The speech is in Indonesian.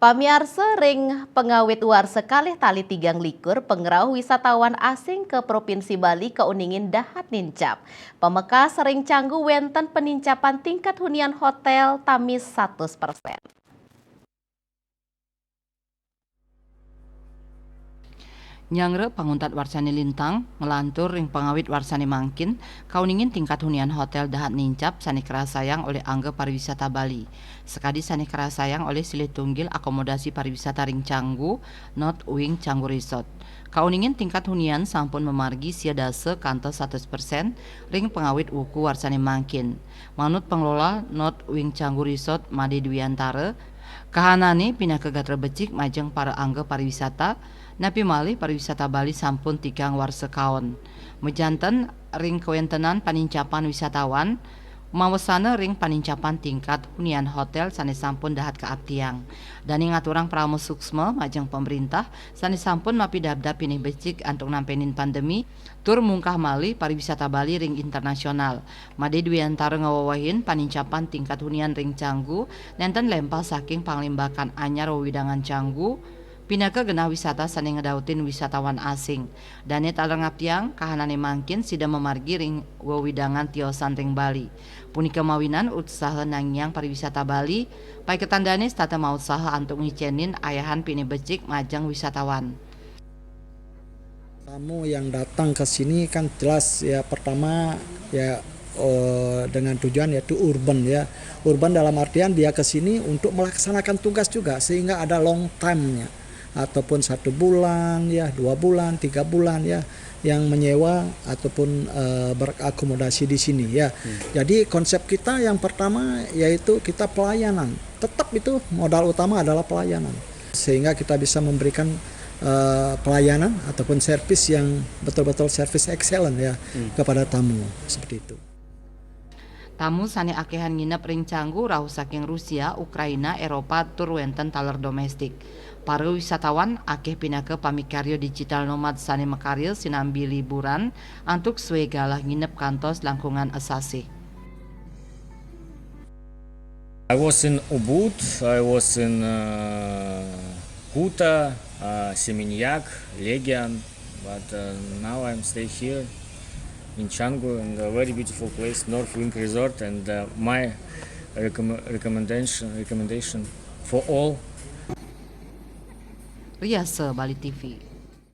Pamiarsa ring pengawit war sekalih tali tigang likur pengerau wisatawan asing ke Provinsi Bali keuningin dahat nincap. Pemeka sering canggu wenten penincapan tingkat hunian hotel tamis 100%. Nyangre panguntat warsani lintang, ngelantur ring pengawit warsani mangkin, kauningin tingkat hunian hotel dahat nincap sani kerasayang oleh Angga Pariwisata Bali. Sekadi sani kerasayang oleh silih tunggil akomodasi pariwisata ring Canggu, North Wing Canggu Resort. Kauningin tingkat hunian sampun memargi siadase kantos 100% ring pengawit wuku warsani mangkin. Manut pengelola North Wing Canggu Resort Made Dwiantara, kahanane pindah ke Gatra Becik majeng para Angga Pariwisata, napi malih pariwisata Bali sampun tigang warsa kaon. Mejanten ring kewentenan panincapan wisatawan, mawasana ring panincapan tingkat hunian hotel sane sampun dahat kaaptiang. Dani ngaturang pramo suksma majeng pemerintah sane sampun mapi dabda pinih becik antuk nampenin pandemi, tur mungkah malih pariwisata Bali ring internasional. Made Dwiantara ngawawahin panincapan tingkat hunian ring Canggu, nenten lempal saking panglimbakan anyar wewidangan Canggu, pinaka genah wisata sane ngedautin wisatawan asing. Dane talengaptiang kahanane mangkin sida memargi ring wewidangan tiosan ring Bali. Punika mawinan usaha nangyang pariwisata Bali, pai ketandane stata mau usaha antuk ngicenin ayahan pini becik majang wisatawan. Tamu yang datang ke sini kan jelas ya, pertama ya dengan tujuan yaitu urban ya. Urban dalam artian dia ke sini untuk melaksanakan tugas juga sehingga ada long time-nya, ataupun 1 bulan ya, 2 bulan, 3 bulan ya, yang menyewa ataupun berakomodasi di sini ya. Jadi konsep kita yang pertama yaitu kita pelayanan. Tetap itu modal utama adalah pelayanan. Sehingga kita bisa memberikan pelayanan ataupun servis yang betul-betul servis excellent ya kepada tamu, seperti itu. Tamu sane akehan nginep ring Canggu rauh saking Rusia, Ukraina, Eropa tur wenten taler domestik. Para wisatawan akeh pinake pamikaryo digital nomad sane mekaryo sinambi liburan antuk suegalah nginep kantos langkungan asasi. I was in Ubud, I was in Kuta, Seminyak, Legian, but now I'm stay here in Canggu, and a very beautiful place, North Wing Resort, and my recommendation for all. Riase Bali TV.